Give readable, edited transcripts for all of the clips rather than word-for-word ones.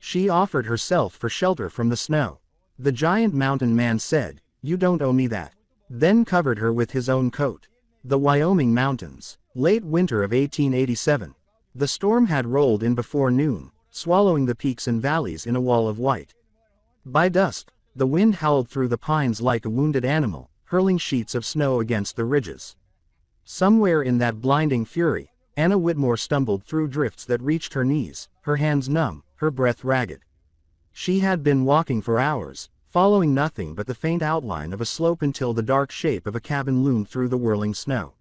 She offered herself for shelter from the snow. The giant mountain man said, "You don't owe me that," then covered her with his own coat. The Wyoming mountains. Late winter of 1887. The storm had rolled in before noon, swallowing the peaks and valleys in a wall of white. By dusk, the wind howled through the pines like a wounded animal, hurling sheets of snow against the ridges. Somewhere in that blinding fury, Anna Whitmore stumbled through drifts that reached her knees, her hands numb, her breath ragged. She had been walking for hours, following nothing but the faint outline of a slope until the dark shape of a cabin loomed through the whirling snow.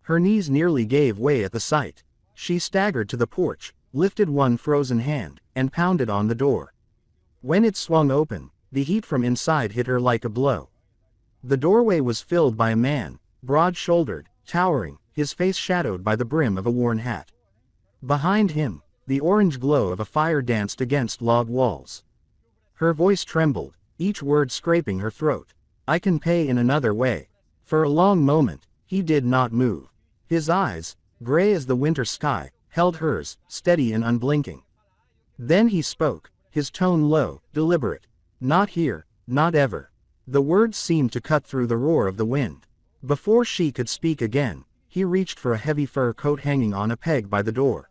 Her knees nearly gave way at the sight. She staggered to the porch, lifted one frozen hand, and pounded on the door. When it swung open, the heat from inside hit her like a blow. The doorway was filled by a man, broad-shouldered, towering, his face shadowed by the brim of a worn hat. Behind him, the orange glow of a fire danced against log walls. Her voice trembled, each word scraping her throat. "I can pay in another way." For a long moment, he did not move. His eyes, gray as the winter sky, held hers, steady and unblinking. Then he spoke, his tone low, deliberate. "Not here, not ever." The words seemed to cut through the roar of the wind. Before she could speak again, he reached for a heavy fur coat hanging on a peg by the door.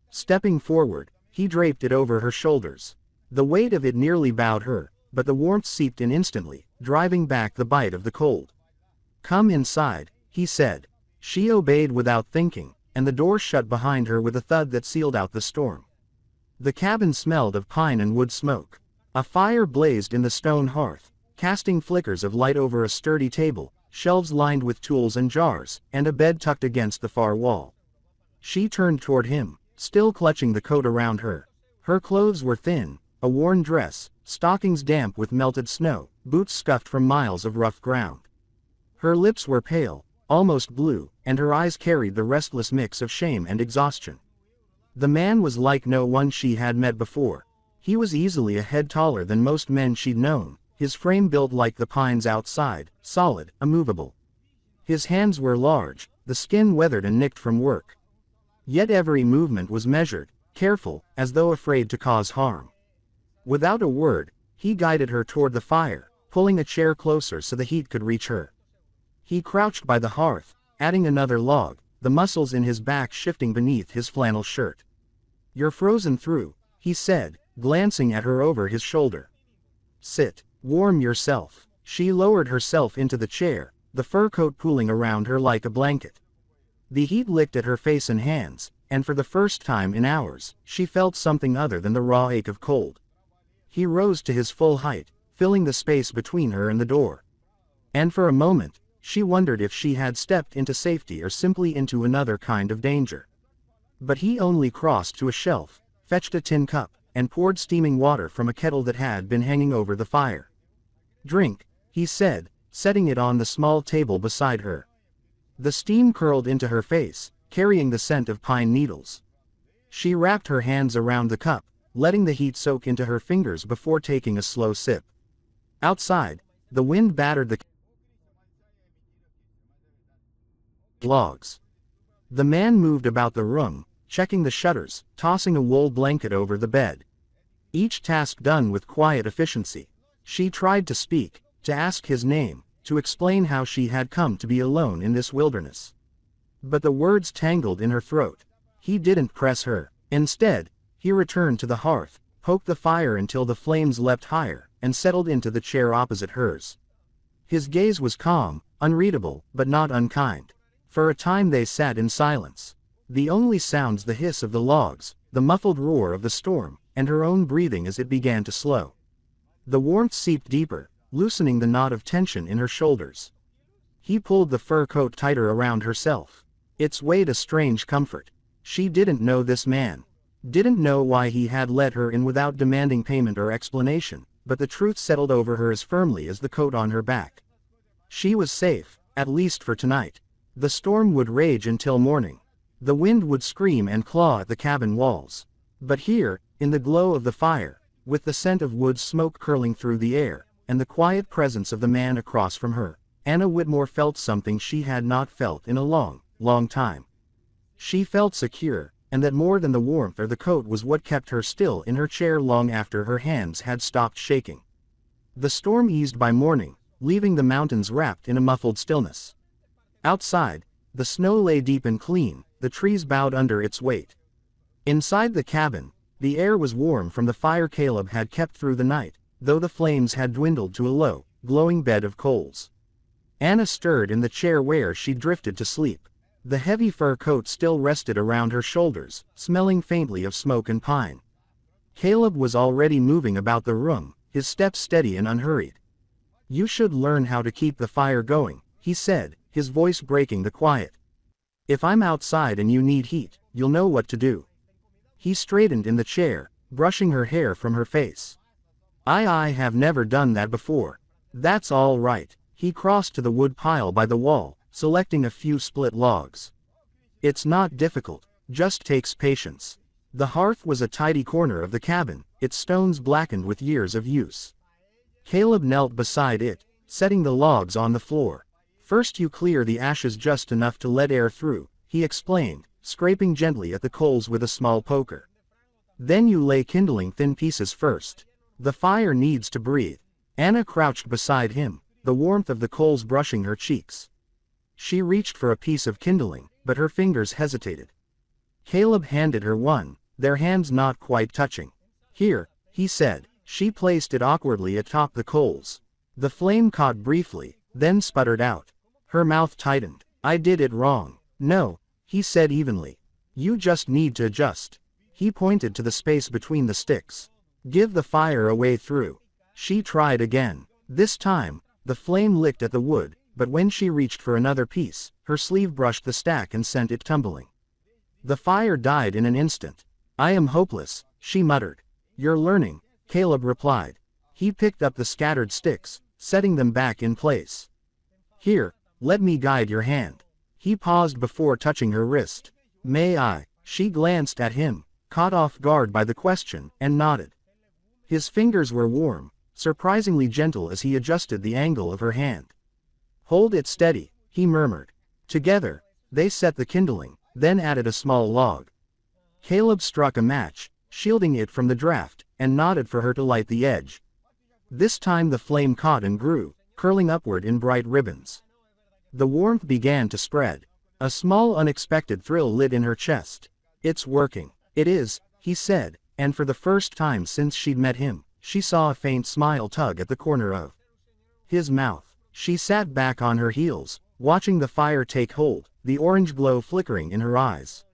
Stepping forward, he draped it over her shoulders. The weight of it nearly bowed her, but the warmth seeped in instantly, driving back the bite of the cold. "Come inside," he said. She obeyed without thinking, and the door shut behind her with a thud that sealed out the storm. The cabin smelled of pine and wood smoke. A fire blazed in the stone hearth, casting flickers of light over a sturdy table, shelves lined with tools and jars, and a bed tucked against the far wall. She turned toward him, still clutching the coat around her. Her clothes were thin, a worn dress, stockings damp with melted snow, boots scuffed from miles of rough ground. Her lips were pale, almost blue, and her eyes carried the restless mix of shame and exhaustion. The man was like no one she had met before. He was easily a head taller than most men she'd known, his frame built like the pines outside, solid, immovable. His hands were large, the skin weathered and nicked from work. Yet every movement was measured, careful, as though afraid to cause harm. Without a word, he guided her toward the fire, pulling a chair closer so the heat could reach her. He crouched by the hearth, adding another log, the muscles in his back shifting beneath his flannel shirt. "You're frozen through," he said, glancing at her over his shoulder. "Sit. Warm yourself." She lowered herself into the chair, the fur coat pooling around her like a blanket. The heat licked at her face and hands, and for the first time in hours, she felt something other than the raw ache of cold. He rose to his full height, filling the space between her and the door. And for a moment, she wondered if she had stepped into safety or simply into another kind of danger. But he only crossed to a shelf, fetched a tin cup, and poured steaming water from a kettle that had been hanging over the fire. "Drink," he said, setting it on the small table beside her. The steam curled into her face, carrying the scent of pine needles. She wrapped her hands around the cup, letting the heat soak into her fingers before taking a slow sip. Outside, the wind battered the logs. The man moved about the room, checking the shutters, tossing a wool blanket over the bed. Each task done with quiet efficiency. She tried to speak, to ask his name, to explain how she had come to be alone in this wilderness. But the words tangled in her throat. He didn't press her. Instead, he returned to the hearth, poked the fire until the flames leapt higher, and settled into the chair opposite hers. His gaze was calm, unreadable, but not unkind. For a time they sat in silence. The only sounds the hiss of the logs, the muffled roar of the storm, and her own breathing as it began to slow. The warmth seeped deeper, loosening the knot of tension in her shoulders. He pulled the fur coat tighter around herself. Its weight a strange comfort. She didn't know this man. Didn't know why he had let her in without demanding payment or explanation, but the truth settled over her as firmly as the coat on her back. She was safe, at least for tonight. The storm would rage until morning. The wind would scream and claw at the cabin walls. But here, in the glow of the fire, with the scent of wood smoke curling through the air, and the quiet presence of the man across from her, Anna Whitmore felt something she had not felt in a long, long time. She felt secure, and that more than the warmth or the coat was what kept her still in her chair long after her hands had stopped shaking. The storm eased by morning, leaving the mountains wrapped in a muffled stillness. Outside, the snow lay deep and clean, the trees bowed under its weight. Inside the cabin, the air was warm from the fire Caleb had kept through the night, though the flames had dwindled to a low, glowing bed of coals. Anna stirred in the chair where she drifted to sleep. The heavy fur coat still rested around her shoulders, smelling faintly of smoke and pine. Caleb was already moving about the room, his steps steady and unhurried. "You should learn how to keep the fire going," he said, his voice breaking the quiet. "If I'm outside and you need heat, you'll know what to do." He straightened in the chair, brushing her hair from her face. I have never done that before." "That's all right." He crossed to the wood pile by the wall, selecting a few split logs. "It's not difficult, just takes patience." The hearth was a tidy corner of the cabin, its stones blackened with years of use. Caleb knelt beside it, setting the logs on the floor. "First you clear the ashes just enough to let air through," he explained, scraping gently at the coals with a small poker. "Then you lay kindling thin pieces first. The fire needs to breathe." Anna crouched beside him, the warmth of the coals brushing her cheeks. She reached for a piece of kindling, but her fingers hesitated. Caleb handed her one, their hands not quite touching. "Here," he said. She placed it awkwardly atop the coals. The flame caught briefly, then sputtered out. Her mouth tightened. "I did it wrong." "No," he said evenly. "You just need to adjust." He pointed to the space between the sticks. "Give the fire a way through." She tried again. This time, the flame licked at the wood, but when she reached for another piece, her sleeve brushed the stack and sent it tumbling. The fire died in an instant. "I am hopeless," she muttered. "You're learning," Caleb replied. He picked up the scattered sticks, setting them back in place. "Here, let me guide your hand." He paused before touching her wrist. "May I?" She glanced at him, caught off guard by the question, and nodded. His fingers were warm, surprisingly gentle as he adjusted the angle of her hand. "Hold it steady," he murmured. Together, they set the kindling, then added a small log. Caleb struck a match, shielding it from the draft, and nodded for her to light the edge. This time the flame caught and grew, curling upward in bright ribbons. The warmth began to spread. A small unexpected thrill lit in her chest. "It's working." "It is," he said, and for the first time since she'd met him, she saw a faint smile tug at the corner of his mouth. She sat back on her heels, watching the fire take hold, the orange glow flickering in her eyes.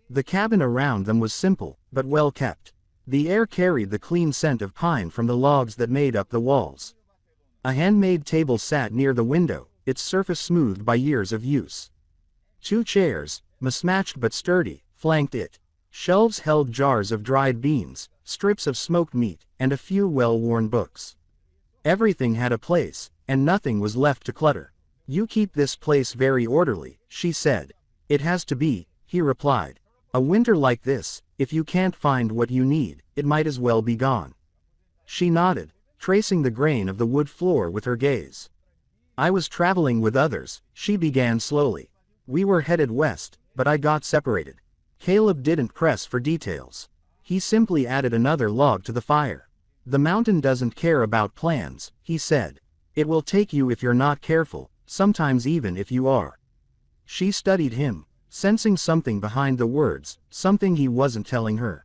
The cabin around them was simple, but well kept. The air carried the clean scent of pine from the logs that made up the walls. A handmade table sat near the window, its surface smoothed by years of use. Two chairs, mismatched but sturdy, flanked it. Shelves held jars of dried beans, strips of smoked meat, and a few well-worn books. Everything had a place, and nothing was left to clutter. "You keep this place very orderly," she said. "It has to be," he replied. "A winter like this, if you can't find what you need, it might as well be gone." She nodded, tracing the grain of the wood floor with her gaze. "I was traveling with others," she began slowly. "We were headed west, but I got separated." Caleb didn't press for details. He simply added another log to the fire. "The mountain doesn't care about plans," he said. "It will take you if you're not careful, sometimes even if you are." She studied him, sensing something behind the words, something he wasn't telling her.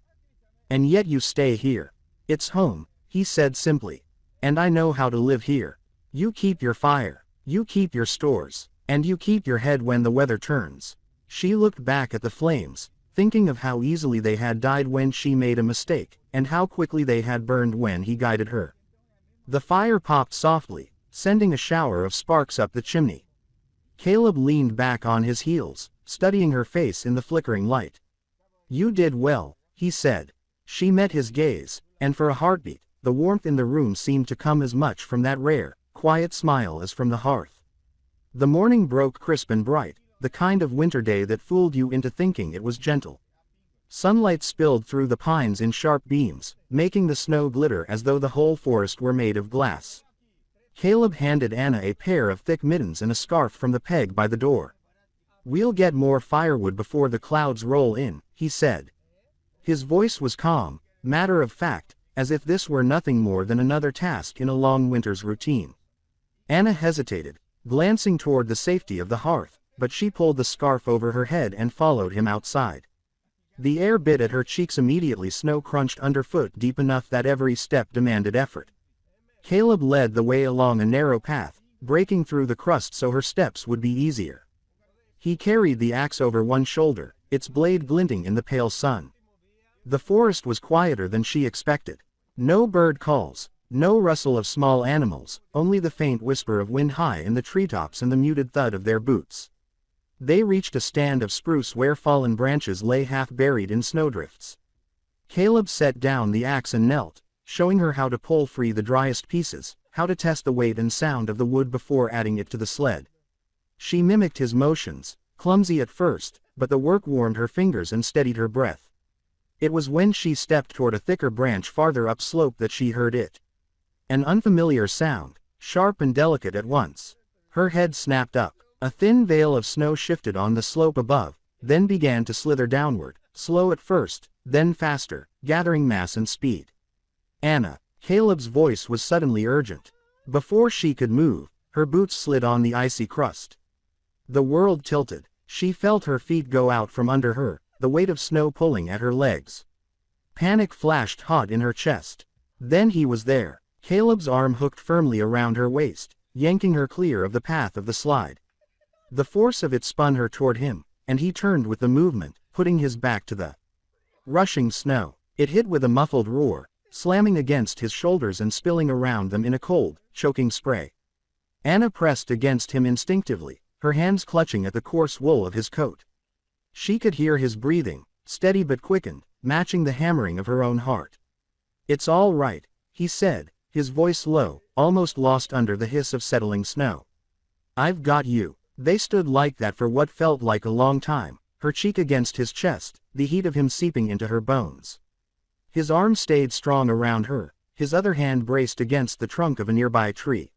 "And yet you stay here." "It's home," he said simply. "And I know how to live here. You keep your fire, you keep your stores, and you keep your head when the weather turns." She looked back at the flames, thinking of how easily they had died when she made a mistake, and how quickly they had burned when he guided her. The fire popped softly, sending a shower of sparks up the chimney. Caleb leaned back on his heels, studying her face in the flickering light. "You did well," he said. She met his gaze, and for a heartbeat, the warmth in the room seemed to come as much from that rare, quiet smile as from the hearth. The morning broke crisp and bright, the kind of winter day that fooled you into thinking it was gentle. Sunlight spilled through the pines in sharp beams, making the snow glitter as though the whole forest were made of glass. Caleb handed Anna a pair of thick mittens and a scarf from the peg by the door. "We'll get more firewood before the clouds roll in," he said. His voice was calm, matter of fact, as if this were nothing more than another task in a long winter's routine. Anna hesitated, glancing toward the safety of the hearth, but she pulled the scarf over her head and followed him outside. The air bit at her cheeks immediately. Snow crunched underfoot deep enough that every step demanded effort. Caleb led the way along a narrow path, breaking through the crust so her steps would be easier. He carried the axe over one shoulder, its blade glinting in the pale sun. The forest was quieter than she expected. No bird calls, no rustle of small animals, only the faint whisper of wind high in the treetops and the muted thud of their boots. They reached a stand of spruce where fallen branches lay half buried in snowdrifts. Caleb set down the axe and knelt, showing her how to pull free the driest pieces, how to test the weight and sound of the wood before adding it to the sled. She mimicked his motions, clumsy at first, but the work warmed her fingers and steadied her breath. It was when she stepped toward a thicker branch farther upslope that she heard it. An unfamiliar sound, sharp and delicate at once. Her head snapped up. A thin veil of snow shifted on the slope above, then began to slither downward, slow at first, then faster, gathering mass and speed. "Anna." Caleb's voice was suddenly urgent. Before she could move, her boots slid on the icy crust. The world tilted. She felt her feet go out from under her, the weight of snow pulling at her legs. Panic flashed hot in her chest. Then he was there. Caleb's arm hooked firmly around her waist, yanking her clear of the path of the slide. The force of it spun her toward him, and he turned with the movement, putting his back to the rushing snow. It hit with a muffled roar, slamming against his shoulders and spilling around them in a cold, choking spray. Anna pressed against him instinctively, her hands clutching at the coarse wool of his coat. She could hear his breathing, steady but quickened, matching the hammering of her own heart. "It's all right," he said, his voice low, almost lost under the hiss of settling snow. "I've got you." They stood like that for what felt like a long time, her cheek against his chest, the heat of him seeping into her bones. His arm stayed strong around her, his other hand braced against the trunk of a nearby tree.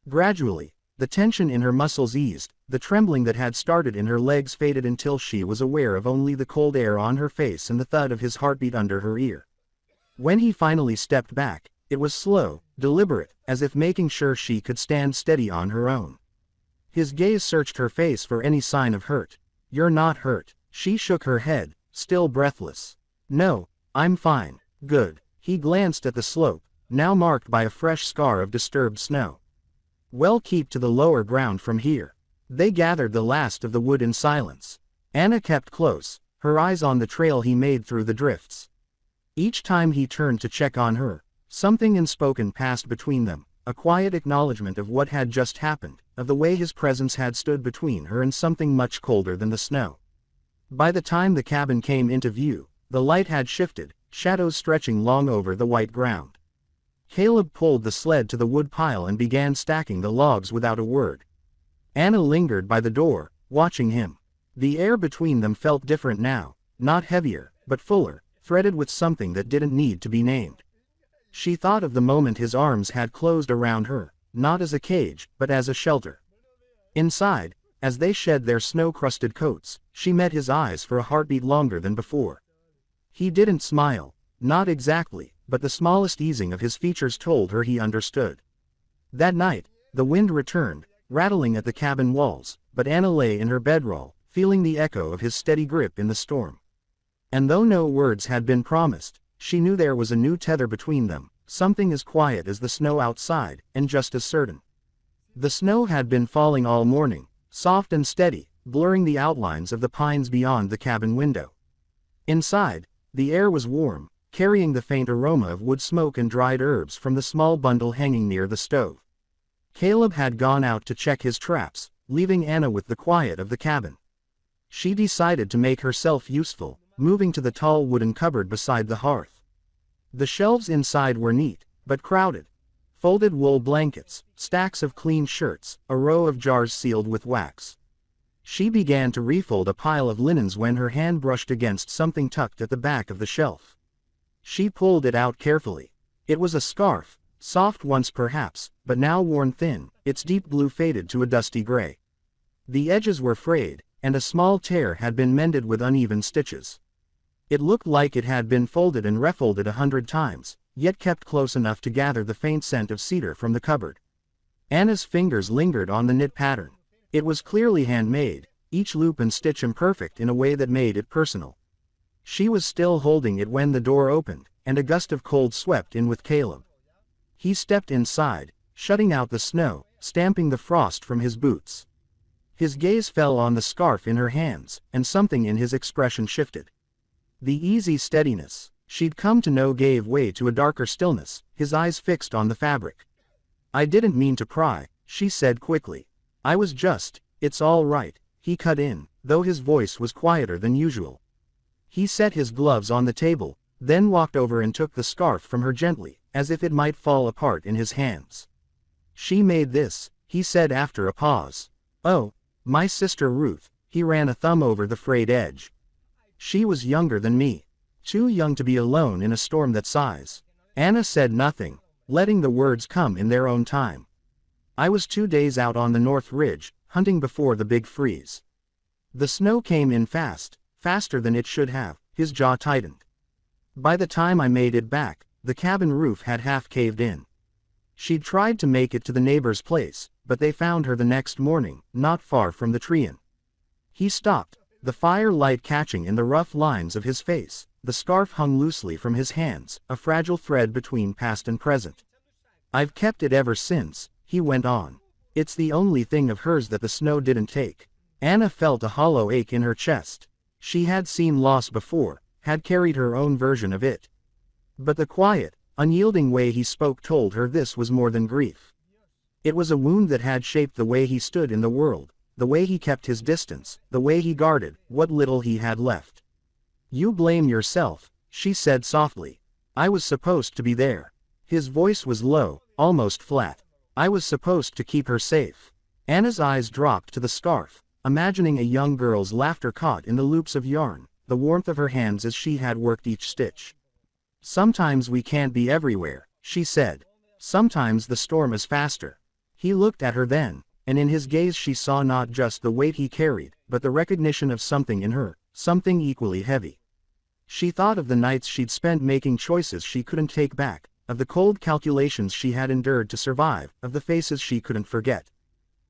Gradually, the tension in her muscles eased, the trembling that had started in her legs faded until she was aware of only the cold air on her face and the thud of his heartbeat under her ear. When he finally stepped back, it was slow, deliberate, as if making sure she could stand steady on her own. His gaze searched her face for any sign of hurt. "You're not hurt." She shook her head, still breathless. "No, I'm fine." "Good." He glanced at the slope, now marked by a fresh scar of disturbed snow. "Well, keep to the lower ground from here." They gathered the last of the wood in silence. Anna kept close, her eyes on the trail he made through the drifts. Each time he turned to check on her, something unspoken passed between them, a quiet acknowledgement of what had just happened, of the way his presence had stood between her and something much colder than the snow. By the time the cabin came into view, the light had shifted, shadows stretching long over the white ground. Caleb pulled the sled to the wood pile and began stacking the logs without a word. Anna lingered by the door, watching him. The air between them felt different now, not heavier, but fuller, threaded with something that didn't need to be named. She thought of the moment his arms had closed around her, not as a cage, but as a shelter. Inside, as they shed their snow-crusted coats, she met his eyes for a heartbeat longer than before. He didn't smile, not exactly, but the smallest easing of his features told her he understood. That night, the wind returned, rattling at the cabin walls, but Anna lay in her bedroll, feeling the echo of his steady grip in the storm. And though no words had been promised, she knew there was a new tether between them, something as quiet as the snow outside, and just as certain. The snow had been falling all morning, soft and steady, blurring the outlines of the pines beyond the cabin window. Inside, the air was warm, carrying the faint aroma of wood smoke and dried herbs from the small bundle hanging near the stove. Caleb had gone out to check his traps, leaving Anna with the quiet of the cabin. She decided to make herself useful, moving to the tall wooden cupboard beside the hearth. The shelves inside were neat, but crowded. Folded wool blankets, stacks of clean shirts, a row of jars sealed with wax. She began to refold a pile of linens when her hand brushed against something tucked at the back of the shelf. She pulled it out carefully. It was a scarf, soft once perhaps, but now worn thin, its deep blue faded to a dusty gray. The edges were frayed, and a small tear had been mended with uneven stitches. It looked like it had been folded and refolded 100 times, yet kept close enough to gather the faint scent of cedar from the cupboard. Anna's fingers lingered on the knit pattern. It was clearly handmade, each loop and stitch imperfect in a way that made it personal. She was still holding it when the door opened, and a gust of cold swept in with Caleb. He stepped inside, shutting out the snow, stamping the frost from his boots. His gaze fell on the scarf in her hands, and something in his expression shifted. The easy steadiness she'd come to know gave way to a darker stillness, his eyes fixed on the fabric. "I didn't mean to pry," she said quickly. "I was just, it's all right," he cut in, though his voice was quieter than usual. He set his gloves on the table, then walked over and took the scarf from her gently, as if it might fall apart in his hands. "She made this," he said after a pause. "Oh, my sister Ruth," he ran a thumb over the frayed edge. "She was younger than me. Too young to be alone in a storm that size." Anna said nothing, letting the words come in their own time. "I was 2 days out on the North Ridge, hunting before the big freeze. The snow came in fast, faster than it should have." His jaw tightened. "By the time I made it back, the cabin roof had half caved in. She'd tried to make it to the neighbor's place, but they found her the next morning, not far from the tree-in." He stopped, the fire light catching in the rough lines of his face. The scarf hung loosely from his hands, a fragile thread between past and present. "I've kept it ever since," he went on. "It's the only thing of hers that the snow didn't take." Anna felt a hollow ache in her chest. She had seen loss before, had carried her own version of it. But the quiet, unyielding way he spoke told her this was more than grief. It was a wound that had shaped the way he stood in the world, the way he kept his distance, the way he guarded what little he had left. "You blame yourself," she said softly. "I was supposed to be there." His voice was low, almost flat. "I was supposed to keep her safe." Anna's eyes dropped to the scarf, imagining a young girl's laughter caught in the loops of yarn, the warmth of her hands as she had worked each stitch. "Sometimes we can't be everywhere," she said. "Sometimes the storm is faster." He looked at her then, and in his gaze she saw not just the weight he carried, but the recognition of something in her, something equally heavy. She thought of the nights she'd spent making choices she couldn't take back, of the cold calculations she had endured to survive, of the faces she couldn't forget.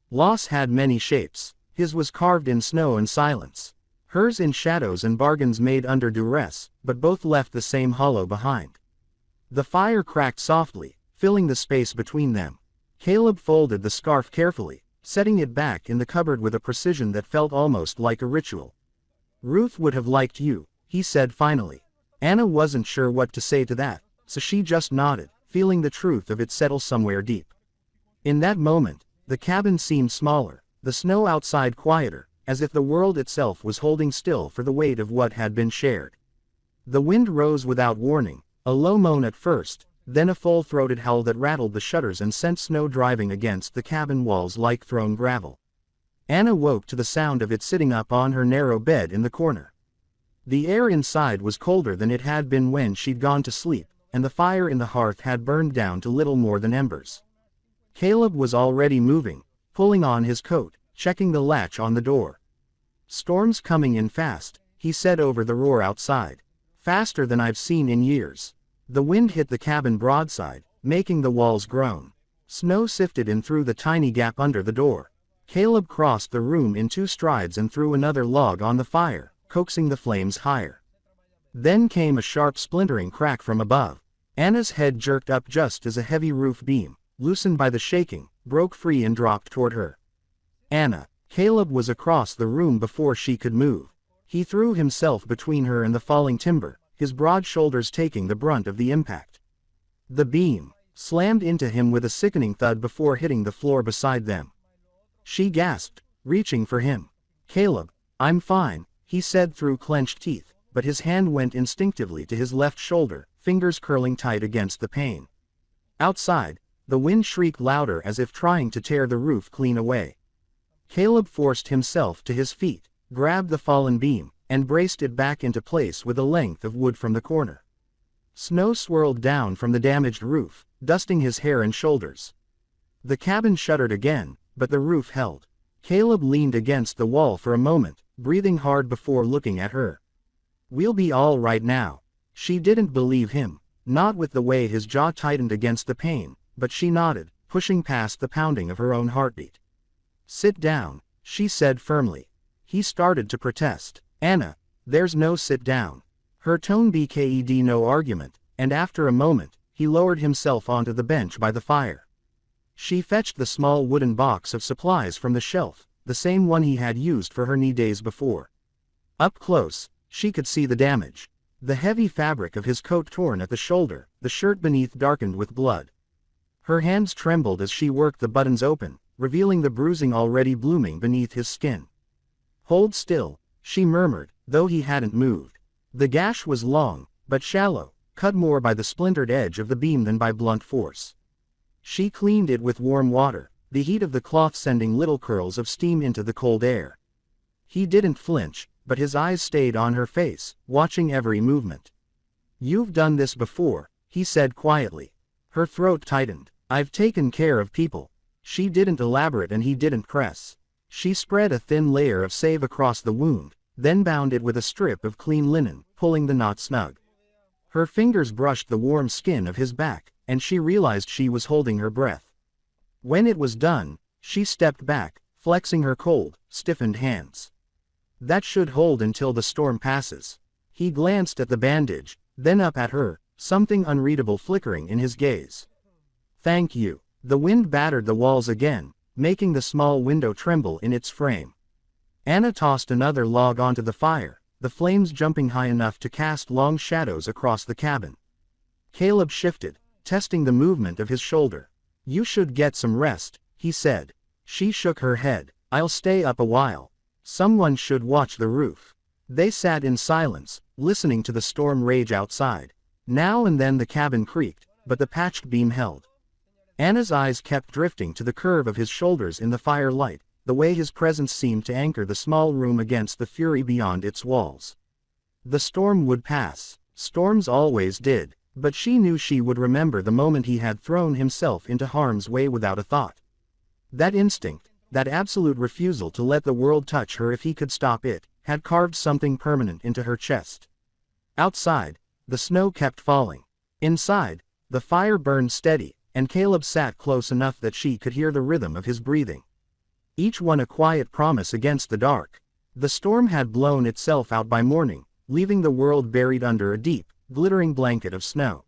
Loss had many shapes. His was carved in snow and silence. Hers in shadows and bargains made under duress, but both left the same hollow behind. The fire cracked softly, filling the space between them. Caleb folded the scarf carefully, setting it back in the cupboard with a precision that felt almost like a ritual. "Ruth would have liked you," he said finally. Anna wasn't sure what to say to that, so she just nodded, feeling the truth of it settle somewhere deep. In that moment, the cabin seemed smaller, the snow outside quieter, as if the world itself was holding still for the weight of what had been shared. The wind rose without warning, a low moan at first, then a full-throated howl that rattled the shutters and sent snow driving against the cabin walls like thrown gravel. Anna woke to the sound of it sitting up on her narrow bed in the corner. The air inside was colder than it had been when she'd gone to sleep, and the fire in the hearth had burned down to little more than embers. Caleb was already moving, pulling on his coat, checking the latch on the door. "Storm's coming in fast," he said over the roar outside. "Faster than I've seen in years." The wind hit the cabin broadside, making the walls groan. Snow sifted in through the tiny gap under the door. Caleb crossed the room in 2 strides and threw another log on the fire, coaxing the flames higher. Then came a sharp splintering crack from above. Anna's head jerked up just as a heavy roof beam, loosened by the shaking, broke free and dropped toward her. "Anna." Caleb was across the room before she could move. He threw himself between her and the falling timber, his broad shoulders taking the brunt of the impact. The beam slammed into him with a sickening thud before hitting the floor beside them. She gasped, reaching for him. "Caleb, I'm fine," he said through clenched teeth, but his hand went instinctively to his left shoulder, fingers curling tight against the pain. Outside, the wind shrieked louder as if trying to tear the roof clean away. Caleb forced himself to his feet, grabbed the fallen beam, and braced it back into place with a length of wood from the corner. Snow swirled down from the damaged roof, dusting his hair and shoulders. The cabin shuddered again, but the roof held. Caleb leaned against the wall for a moment, breathing hard before looking at her. "We'll be all right now." She didn't believe him, not with the way his jaw tightened against the pain, but she nodded, pushing past the pounding of her own heartbeat. "Sit down," she said firmly. He started to protest. "Anna, there's no sit down." Her tone became no argument, and after a moment, he lowered himself onto the bench by the fire. She fetched the small wooden box of supplies from the shelf, the same one he had used for her knee days before. Up close, she could see the damage. The heavy fabric of his coat torn at the shoulder, the shirt beneath darkened with blood. Her hands trembled as she worked the buttons open, revealing the bruising already blooming beneath his skin. "Hold still," she murmured, though he hadn't moved. The gash was long, but shallow, cut more by the splintered edge of the beam than by blunt force. She cleaned it with warm water, the heat of the cloth sending little curls of steam into the cold air. He didn't flinch, but his eyes stayed on her face, watching every movement. "You've done this before," he said quietly. Her throat tightened. "I've taken care of people." She didn't elaborate and he didn't press. She spread a thin layer of salve across the wound, then bound it with a strip of clean linen, pulling the knot snug. Her fingers brushed the warm skin of his back, and she realized she was holding her breath. When it was done, she stepped back, flexing her cold, stiffened hands. "That should hold until the storm passes." He glanced at the bandage, then up at her, something unreadable flickering in his gaze. "Thank you." The wind battered the walls again, making the small window tremble in its frame. Anna tossed another log onto the fire, the flames jumping high enough to cast long shadows across the cabin. Caleb shifted, testing the movement of his shoulder. "You should get some rest," he said. She shook her head. "I'll stay up a while. Someone should watch the roof." They sat in silence, listening to the storm rage outside. Now and then the cabin creaked, but the patched beam held. Anna's eyes kept drifting to the curve of his shoulders in the firelight, the way his presence seemed to anchor the small room against the fury beyond its walls. The storm would pass. Storms always did, but she knew she would remember the moment he had thrown himself into harm's way without a thought. That instinct, that absolute refusal to let the world touch her if he could stop it, had carved something permanent into her chest. Outside, the snow kept falling. Inside, the fire burned steady, and Caleb sat close enough that she could hear the rhythm of his breathing. Each one a quiet promise against the dark. The storm had blown itself out by morning, leaving the world buried under a deep, glittering blanket of snow.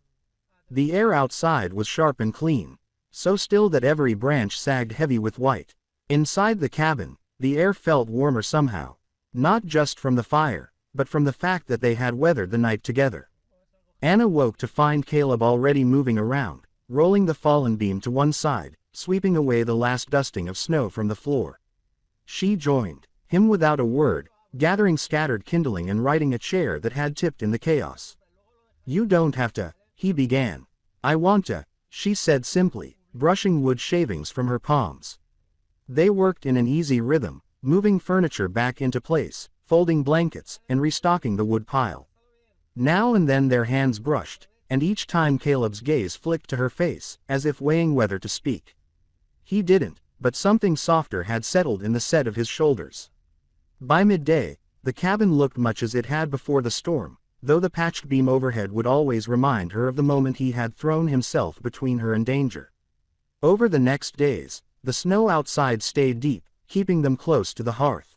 The air outside was sharp and clean, so still that every branch sagged heavy with white. Inside the cabin, the air felt warmer somehow, not just from the fire, but from the fact that they had weathered the night together. Anna woke to find Caleb already moving around, rolling the fallen beam to one side, sweeping away the last dusting of snow from the floor. She joined him without a word, gathering scattered kindling and righting a chair that had tipped in the chaos. "You don't have to," he began. "I want to," she said simply, brushing wood shavings from her palms. They worked in an easy rhythm, moving furniture back into place, folding blankets, and restocking the wood pile. Now and then their hands brushed, and each time Caleb's gaze flicked to her face, as if weighing whether to speak. He didn't, but something softer had settled in the set of his shoulders. By midday, the cabin looked much as it had before the storm, though the patched beam overhead would always remind her of the moment he had thrown himself between her and danger. Over the next days, the snow outside stayed deep, keeping them close to the hearth.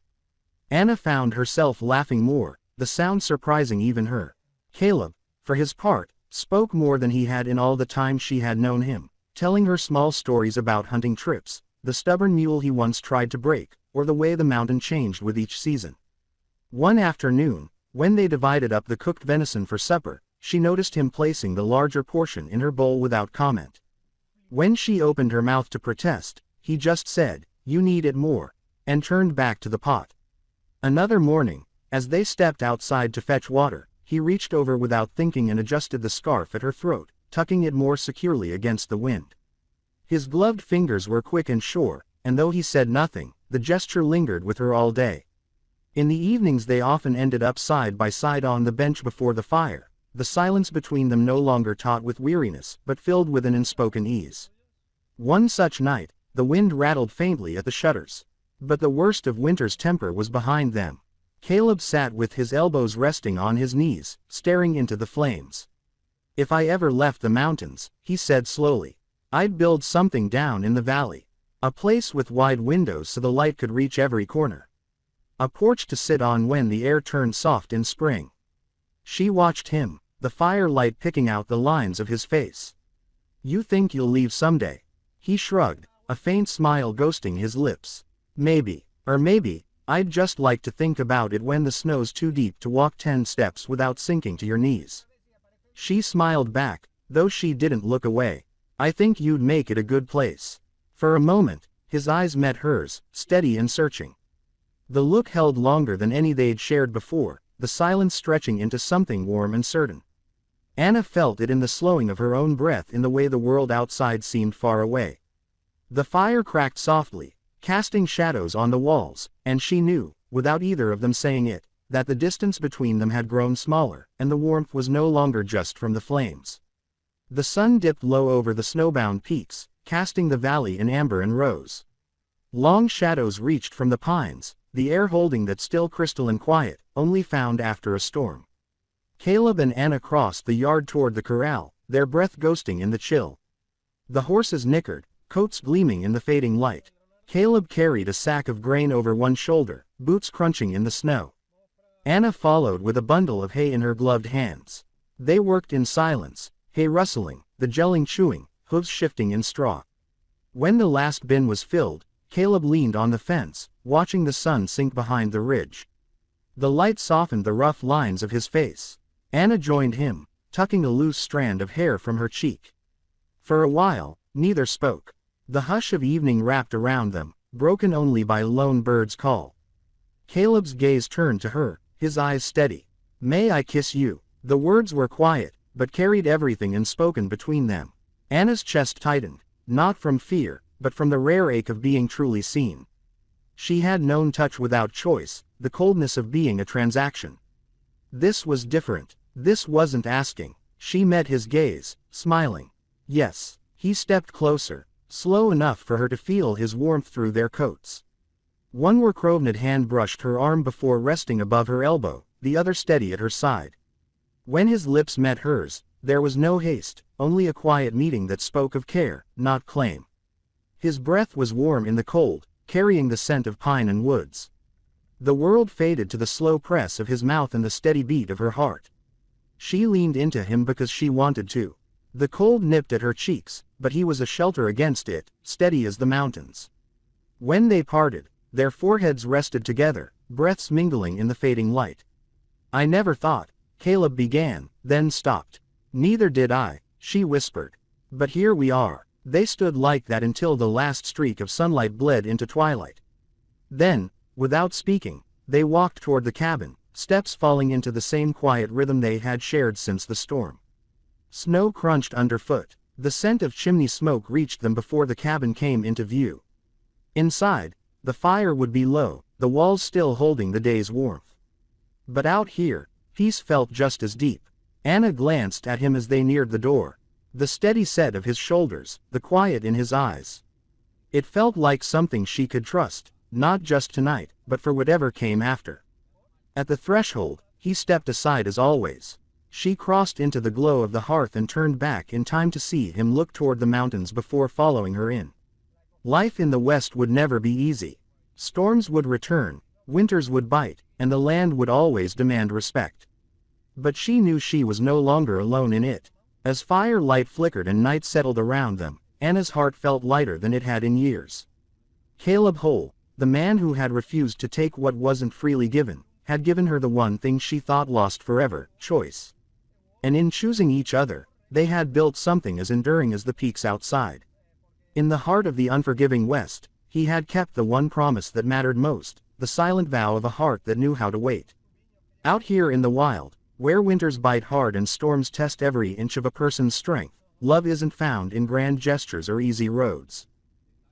Anna found herself laughing more, the sound surprising even her. Caleb, for his part, spoke more than he had in all the time she had known him, telling her small stories about hunting trips, the stubborn mule he once tried to break, or the way the mountain changed with each season. One afternoon, when they divided up the cooked venison for supper, she noticed him placing the larger portion in her bowl without comment. When she opened her mouth to protest, he just said, "You need it more," and turned back to the pot. Another morning, as they stepped outside to fetch water, he reached over without thinking and adjusted the scarf at her throat, tucking it more securely against the wind. His gloved fingers were quick and sure, and though he said nothing, the gesture lingered with her all day. In the evenings they often ended up side by side on the bench before the fire, the silence between them no longer taut with weariness, but filled with an unspoken ease. One such night, the wind rattled faintly at the shutters. But the worst of winter's temper was behind them. Caleb sat with his elbows resting on his knees, staring into the flames. "If I ever left the mountains," he said slowly, "I'd build something down in the valley. A place with wide windows so the light could reach every corner. A porch to sit on when the air turned soft in spring." She watched him, the firelight picking out the lines of his face. "You think you'll leave someday?" He shrugged, a faint smile ghosting his lips. "Maybe. Or maybe, I'd just like to think about it when the snow's too deep to walk 10 steps without sinking to your knees." She smiled back, though she didn't look away. "I think you'd make it a good place." For a moment, his eyes met hers, steady and searching. The look held longer than any they'd shared before, the silence stretching into something warm and certain. Anna felt it in the slowing of her own breath, in the way the world outside seemed far away. The fire cracked softly, casting shadows on the walls, and she knew, without either of them saying it, that the distance between them had grown smaller, and the warmth was no longer just from the flames. The sun dipped low over the snowbound peaks, casting the valley in amber and rose. Long shadows reached from the pines, the air holding that still crystalline quiet, only found after a storm. Caleb and Anna crossed the yard toward the corral, their breath ghosting in the chill. The horses nickered, coats gleaming in the fading light. Caleb carried a sack of grain over one shoulder, boots crunching in the snow. Anna followed with a bundle of hay in her gloved hands. They worked in silence, hay rustling, the gelling chewing, hooves shifting in straw. When the last bin was filled, Caleb leaned on the fence, watching the sun sink behind the ridge. The light softened the rough lines of his face. Anna joined him, tucking a loose strand of hair from her cheek. For a while, neither spoke. The hush of evening wrapped around them, broken only by a lone bird's call. Caleb's gaze turned to her, his eyes steady. "May I kiss you?" The words were quiet, but carried everything unspoken between them. Anna's chest tightened, not from fear, but from the rare ache of being truly seen. She had known touch without choice, the coldness of being a transaction. This was different. This wasn't asking. She met his gaze, smiling. Yes. He stepped closer, slow enough for her to feel his warmth through their coats. One work-roved hand brushed her arm before resting above her elbow, the other steady at her side. When his lips met hers, there was no haste, only a quiet meeting that spoke of care, not claim. His breath was warm in the cold, carrying the scent of pine and woods. The world faded to the slow press of his mouth and the steady beat of her heart. She leaned into him because she wanted to. The cold nipped at her cheeks, but he was a shelter against it, steady as the mountains. When they parted, their foreheads rested together, breaths mingling in the fading light. "I never thought," Caleb began, then stopped. "Neither did I," she whispered. "But here we are." They stood like that until the last streak of sunlight bled into twilight. Then, without speaking, they walked toward the cabin, steps falling into the same quiet rhythm they had shared since the storm. Snow crunched underfoot. The scent of chimney smoke reached them before the cabin came into view. Inside, the fire would be low, the walls still holding the day's warmth. But out here, peace felt just as deep. Anna glanced at him as they neared the door. The steady set of his shoulders, the quiet in his eyes. It felt like something she could trust, not just tonight, but for whatever came after. At the threshold, he stepped aside as always. She crossed into the glow of the hearth and turned back in time to see him look toward the mountains before following her in. Life in the West would never be easy. Storms would return, winters would bite, and the land would always demand respect. But she knew she was no longer alone in it. As firelight flickered and night settled around them, Anna's heart felt lighter than it had in years. Caleb Hole, the man who had refused to take what wasn't freely given, had given her the one thing she thought lost forever, choice. And in choosing each other, they had built something as enduring as the peaks outside. In the heart of the unforgiving West, he had kept the one promise that mattered most, the silent vow of a heart that knew how to wait. Out here in the wild, where winters bite hard and storms test every inch of a person's strength, love isn't found in grand gestures or easy roads.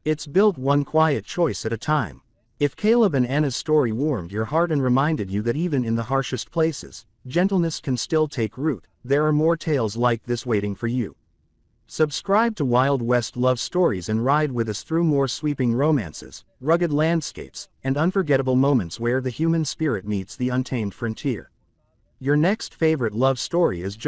It's built one quiet choice at a time. If Caleb and Anna's story warmed your heart and reminded you that even in the harshest places, gentleness can still take root, there are more tales like this waiting for you. Subscribe to Wild West love stories and ride with us through more sweeping romances, rugged landscapes, and unforgettable moments where the human spirit meets the untamed frontier. Your next favorite love story is just